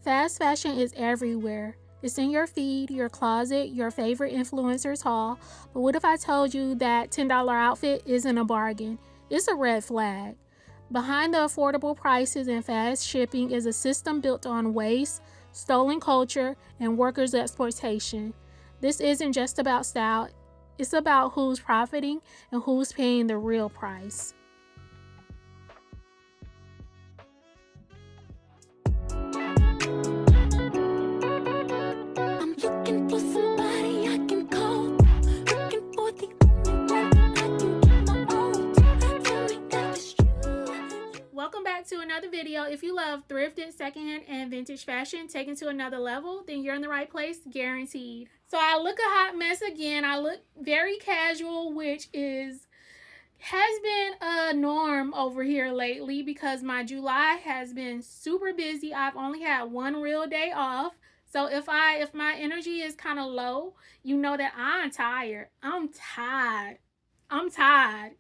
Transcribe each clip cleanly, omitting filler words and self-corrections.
Fast fashion is everywhere. It's in your feed, your closet, your favorite influencer's haul. But what if I told you that $10 outfit isn't a bargain? It's a red flag. Behind the affordable prices and fast shipping is a system built on waste, stolen culture, and workers' exploitation. This isn't just about style, it's about who's profiting and who's paying the real price. Welcome back to another video. If you love thrifted, secondhand, and vintage fashion taken to another level, then you're in the right place, guaranteed. So I look a hot mess again. I look very casual, which has been a norm over here lately because my July has been super busy. I've only had one real day off. So if my energy is kind of low, you know that I'm tired. I'm tired.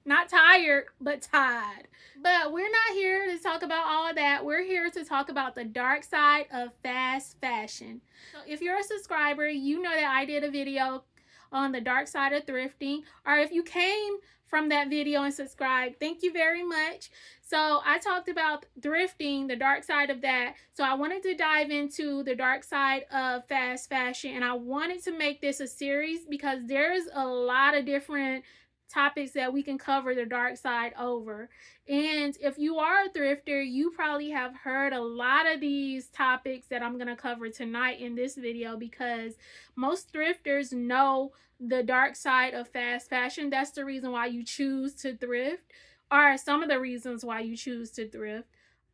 Not tired, but tired. But we're not here to talk about all of that. We're here to talk about the dark side of fast fashion. So if you're a subscriber, you know that I did a video on the dark side of thrifting. Or if you came from that video and subscribed, thank you very much. So I talked about thrifting, the dark side of that. So I wanted to dive into the dark side of fast fashion, and I wanted to make this a series because there's a lot of different topics that we can cover the dark side over. And if you are a thrifter, you probably have heard a lot of these topics that I'm going to cover tonight in this video because most thrifters know the dark side of fast fashion. That's the reason why you choose to thrift, or some of the reasons why you choose to thrift.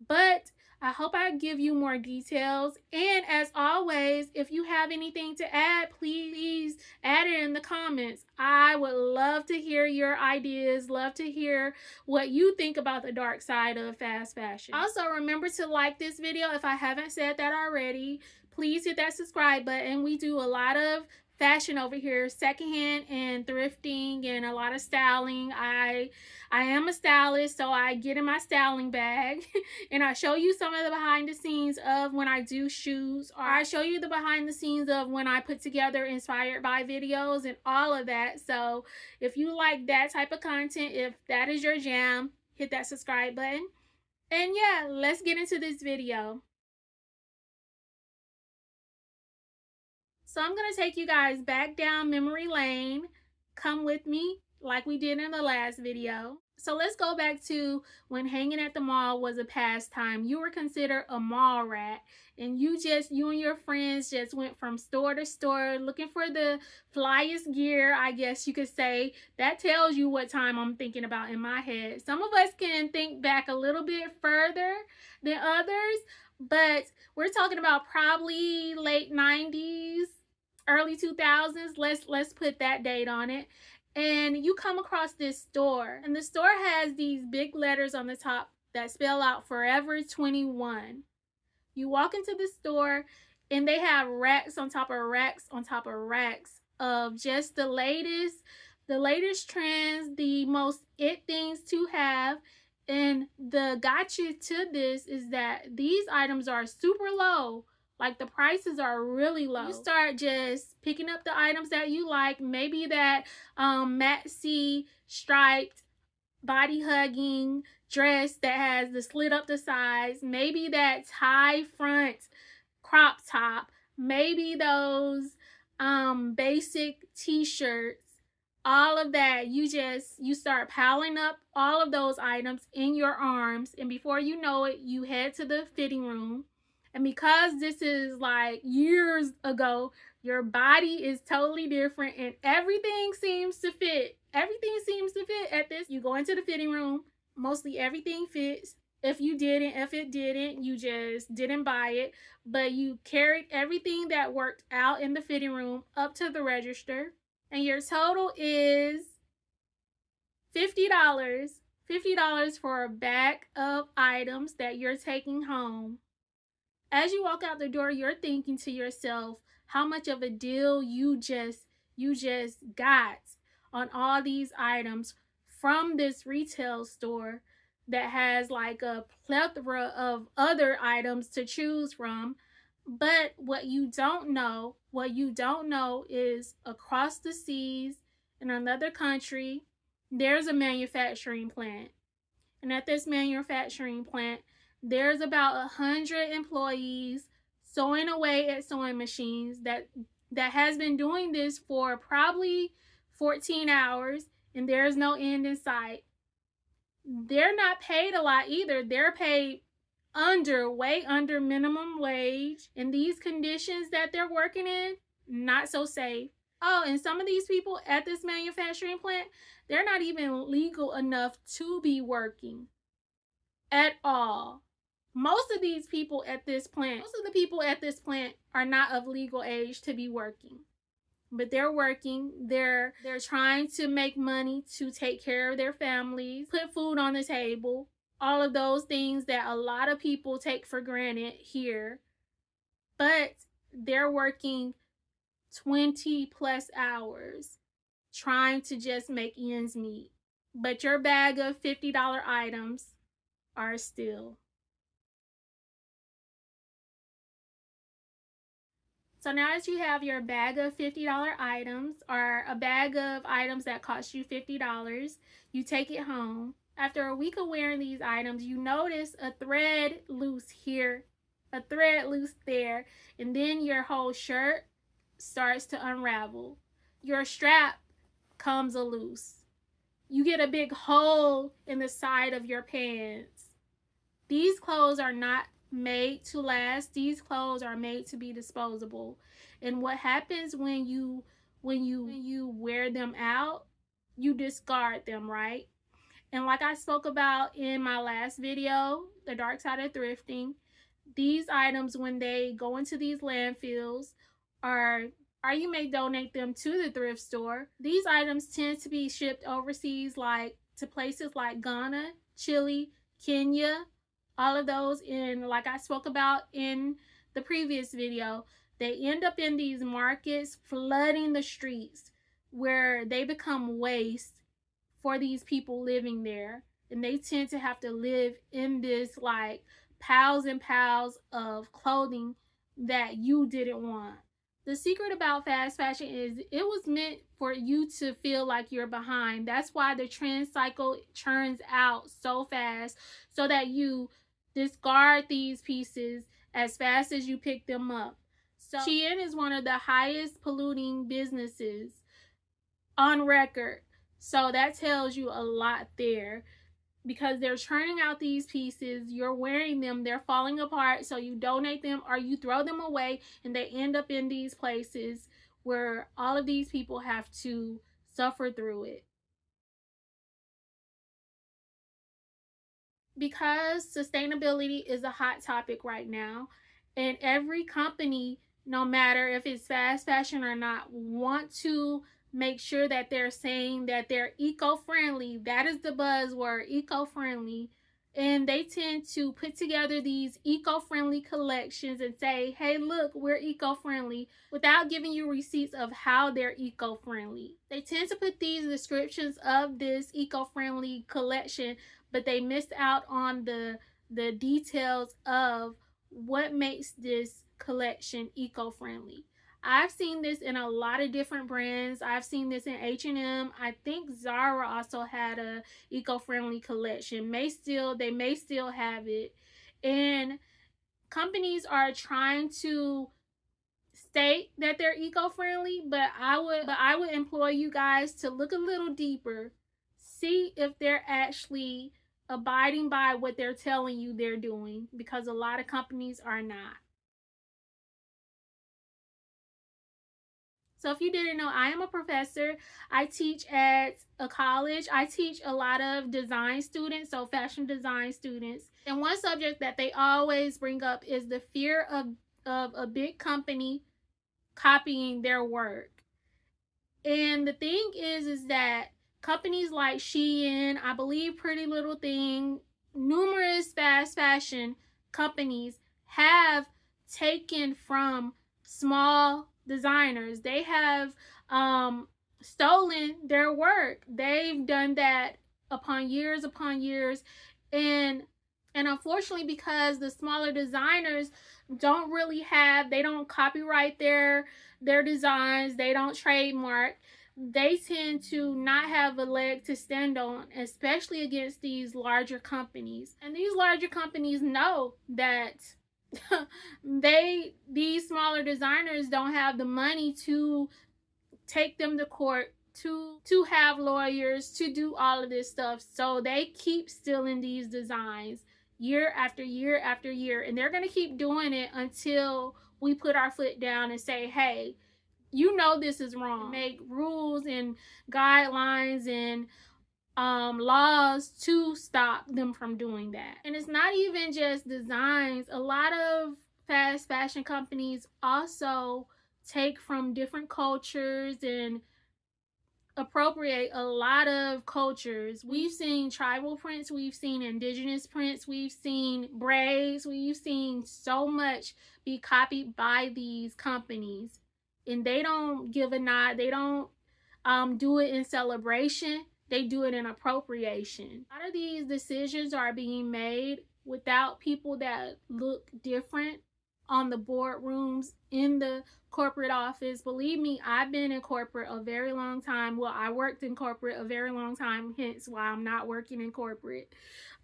But I hope I give you more details. And as always, if you have anything to add, please add it in the comments. I would love to hear your ideas, love to hear what you think about the dark side of fast fashion. Also, remember to like this video if I haven't said that already. Please hit that subscribe button. We do a lot of fashion over here, secondhand and thrifting, and a lot of styling. I am a stylist, so I get in my styling bag and I show you some of the behind the scenes of when I do shoots, or I show you the behind the scenes of when I put together inspired by videos and all of that. So if you like that type of content, if that is your jam, hit that subscribe button. And yeah, let's get into this video. So I'm going to take you guys back down memory lane. Come with me like we did in the last video. So let's go back to when hanging at the mall was a pastime. You were considered a mall rat, and you and your friends just went from store to store looking for the flyest gear, I guess you could say. That tells you what time I'm thinking about in my head. Some of us can think back a little bit further than others, but we're talking about probably late 90s, early 2000s. Let's put that date on it. And you come across this store, and the store has these big letters on the top that spell out Forever 21. You walk into the store, and they have racks on top of racks on top of racks of just the latest trends, the most it things to have. And the gotcha to this is that these items are super low. Like, the prices are really low. You start just picking up the items that you like. Maybe that maxi striped body hugging dress that has the slit up the sides. Maybe that tie front crop top. Maybe those basic t-shirts. All of that, you start piling up all of those items in your arms, and before you know it, you head to the fitting room. And because this is like years ago, your body is totally different and everything seems to fit. Everything seems to fit at this. You go into the fitting room, mostly everything fits. If it didn't, you just didn't buy it. But you carried everything that worked out in the fitting room up to the register. And your total is $50. $50 for a bag of items that you're taking home. As you walk out the door, you're thinking to yourself how much of a deal you just got on all these items from this retail store that has like a plethora of other items to choose from. But what you don't know is across the seas in another country, there's a manufacturing plant. And at this manufacturing plant, there's about 100 employees sewing away at sewing machines that has been doing this for probably 14 hours, and there's no end in sight. They're not paid a lot either. They're paid way under minimum wage. In these conditions that they're working in, not so safe. Oh, and some of these people at this manufacturing plant, they're not even legal enough to be working at all. Most of the people at this plant are not of legal age to be working. But they're working. They're trying to make money to take care of their families, put food on the table, all of those things that a lot of people take for granted here. But they're working 20 plus hours trying to just make ends meet. But your bag of $50 items are still. So now that you have your bag of $50 items, or a bag of items that cost you $50, you take it home. After a week of wearing these items, you notice a thread loose here, a thread loose there, and then your whole shirt starts to unravel. Your strap comes loose. You get a big hole in the side of your pants. These clothes are not made to last. These clothes are made to be disposable. And what happens when you wear them out, you discard them, right? And like I spoke about in my last video, the dark side of thrifting, these items, when they go into these landfills, or you may donate them to the thrift store. These items tend to be shipped overseas, like to places like Ghana, Chile, Kenya, all of those. And like I spoke about in the previous video, they end up in these markets flooding the streets, where they become waste for these people living there. And they tend to have to live in this like piles and piles of clothing that you didn't want. The secret about fast fashion is it was meant for you to feel like you're behind. That's why the trend cycle churns out so fast, so that you discard these pieces as fast as you pick them up. So Shein is one of the highest polluting businesses on record. So that tells you a lot there, because they're churning out these pieces, you're wearing them, they're falling apart, so you donate them or you throw them away, and they end up in these places where all of these people have to suffer through it. Because sustainability is a hot topic right now, and every company, no matter if it's fast fashion or not, want to make sure that they're saying that they're eco-friendly. That is the buzzword, eco-friendly. And they tend to put together these eco-friendly collections and say, hey, look, we're eco-friendly, without giving you receipts of how they're eco-friendly. They tend to put these descriptions of this eco-friendly collection, but they missed out on the details of what makes this collection eco-friendly. I've seen this in a lot of different brands. I've seen this in H&M. I think Zara also had a eco-friendly collection. They may still have it. And companies are trying to state that they're eco-friendly, but I would implore you guys to look a little deeper. See if they're actually abiding by what they're telling you they're doing, because a lot of companies are not. So if you didn't know, I am a professor. I teach at a college. I teach a lot of design students, so fashion design students. And one subject that they always bring up is the fear of a big company copying their work. And the thing is that companies like Shein, I believe Pretty Little Thing, numerous fast fashion companies have taken from small designers. They have stolen their work. They've done that upon years, and And unfortunately, because the smaller designers don't really have, they don't copyright their designs, they don't trademark, they tend to not have a leg to stand on, especially against these larger companies. And these larger companies know that these smaller designers don't have the money to take them to court, to have lawyers, to do all of this stuff. So they keep stealing these designs year after year after year, and they're going to keep doing it until we put our foot down and say, hey, you know this is wrong. Make rules and guidelines and laws to stop them from doing that. And it's not even just designs. A lot of fast fashion companies also take from different cultures and appropriate a lot of cultures. We've seen tribal prints, we've seen indigenous prints, we've seen braids, we've seen so much be copied by these companies, and they don't give a nod. They don't do it in celebration, they do it in appropriation. A lot of these decisions are being made without people that look different on the boardrooms, in the corporate office. Believe me, I've been in corporate a very long time. Well, I worked in corporate a very long time, hence why I'm not working in corporate.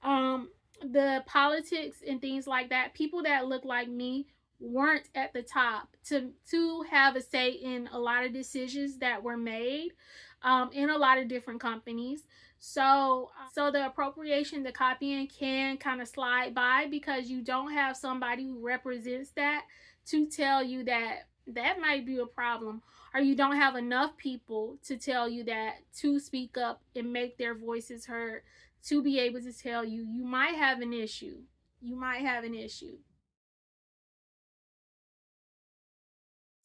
The politics and things like that, people that look like me weren't at the top to have a say in a lot of decisions that were made in a lot of different companies. So the appropriation, the copying can kind of slide by because you don't have somebody who represents that to tell you that that might be a problem, or you don't have enough people to tell you that, to speak up and make their voices heard, to be able to tell you you might have an issue. You might have an issue.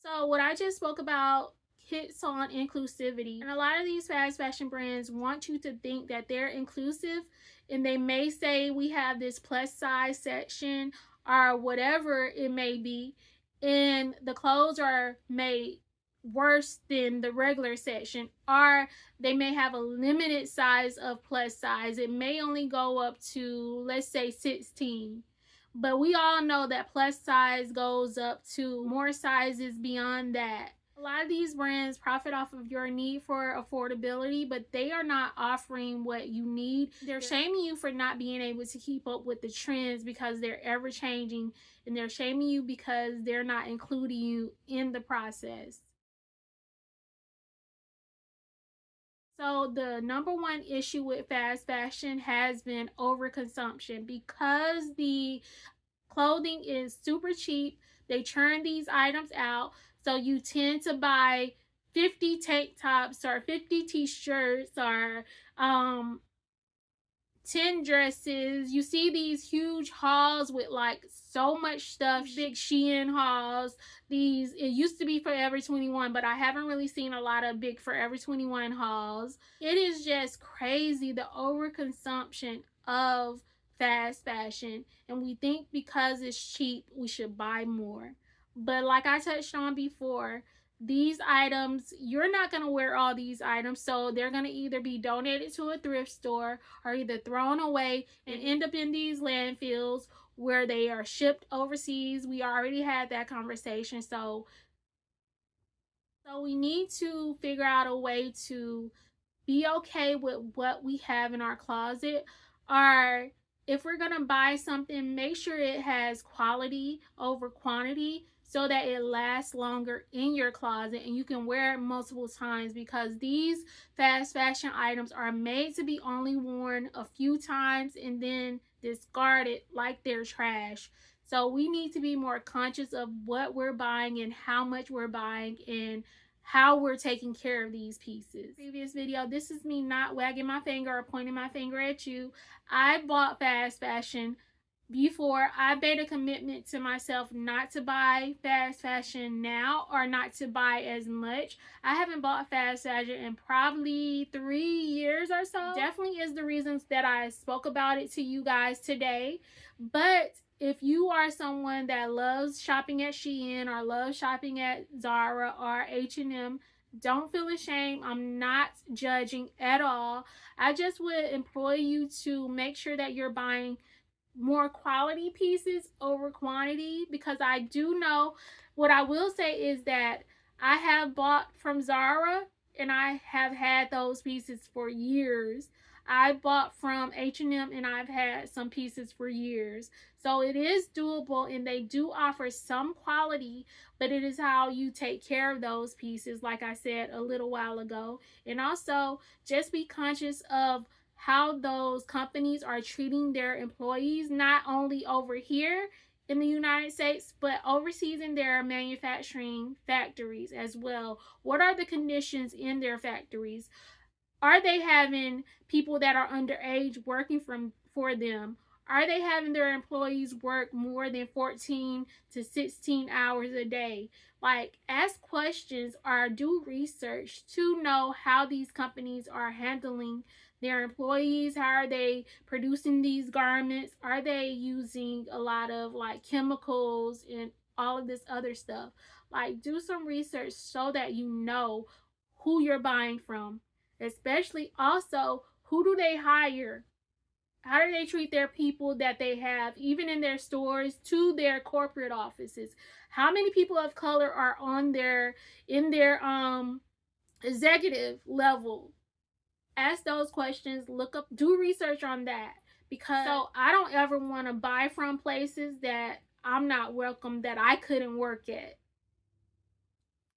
So what I just spoke about hits on inclusivity. And a lot of these fast fashion brands want you to think that they're inclusive, and they may say we have this plus size section or whatever it may be, and the clothes are made worse than the regular section, or they may have a limited size of plus size. It may only go up to, let's say, 16. But we all know that plus size goes up to more sizes beyond that. A lot of these brands profit off of your need for affordability, but they are not offering what you need. They're shaming you for not being able to keep up with the trends because they're ever changing, and they're shaming you because they're not including you in the process. So the number one issue with fast fashion has been overconsumption. Because the clothing is super cheap, they churn these items out, so you tend to buy 50 tank tops or 50 t-shirts or 10 dresses. You see these huge hauls with like so much stuff, big Shein hauls. These, it used to be Forever 21, but I haven't really seen a lot of big Forever 21 hauls. It is just crazy, the overconsumption of fast fashion, and we think because it's cheap we should buy more. But like I touched on before, these items, you're not going to wear all these items, so they're going to either be donated to a thrift store or either thrown away and end up in these landfills where they are shipped overseas. We already had that conversation. So we need to figure out a way to be okay with what we have in our closet, or if we're gonna buy something, make sure it has quality over quantity so that it lasts longer in your closet and you can wear it multiple times, because these fast fashion items are made to be only worn a few times and then discarded like they're trash. So we need to be more conscious of what we're buying and how much we're buying and how we're taking care of these pieces. Previous video, this is me not wagging my finger or pointing my finger at you. I bought fast fashion before. I made a commitment to myself not to buy fast fashion now, or not to buy as much. I haven't bought fast fashion in probably 3 years or so. Definitely is the reasons that I spoke about it to you guys today. But if you are someone that loves shopping at Shein or loves shopping at Zara or H&M, don't feel ashamed. I'm not judging at all. I just would implore you to make sure that you're buying more quality pieces over quantity, because I do know, what I will say is that I have bought from Zara and I have had those pieces for years. I bought from H&M and I've had some pieces for years. So it is doable and they do offer some quality, but it is how you take care of those pieces, like I said a little while ago. And also just be conscious of how those companies are treating their employees, not only over here in the United States, but overseas in their manufacturing factories as well. What are the conditions in their factories? Are they having people that are underage working for them? Are they having their employees work more than 14 to 16 hours a day? Like, ask questions or do research to know how these companies are handling their employees. How are they producing these garments? Are they using a lot of like chemicals and all of this other stuff? Like, do some research so that you know who you're buying from. Especially also, who do they hire? How do they treat their people that they have, even in their stores to their corporate offices? How many people of color are on their in their executive level? Ask those questions, look up, do research on that, because so I don't ever want to buy from places that I'm not welcome, that I couldn't work at.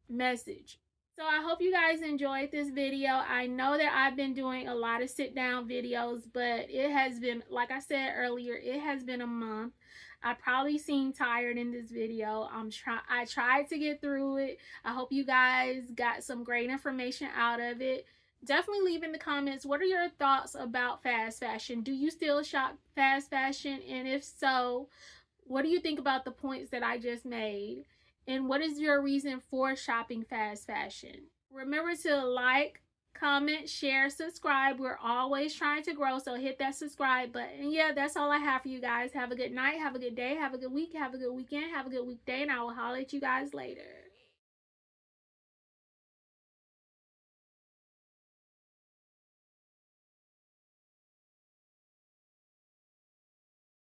Message. So I hope you guys enjoyed this video. I know that I've been doing a lot of sit down videos, but it has been, like I said earlier, it has been a month. I probably seem tired in this video. I tried to get through it. I hope you guys got some great information out of it. Definitely leave in the comments, what are your thoughts about fast fashion? Do you still shop fast fashion? And if so, what do you think about the points that I just made? And what is your reason for shopping fast fashion? Remember to like, comment, share, subscribe. We're always trying to grow, so hit that subscribe button. Yeah, that's all I have for you guys. Have a good night, have a good day, have a good week, have a good weekend, have a good weekday, and I will holler at you guys later.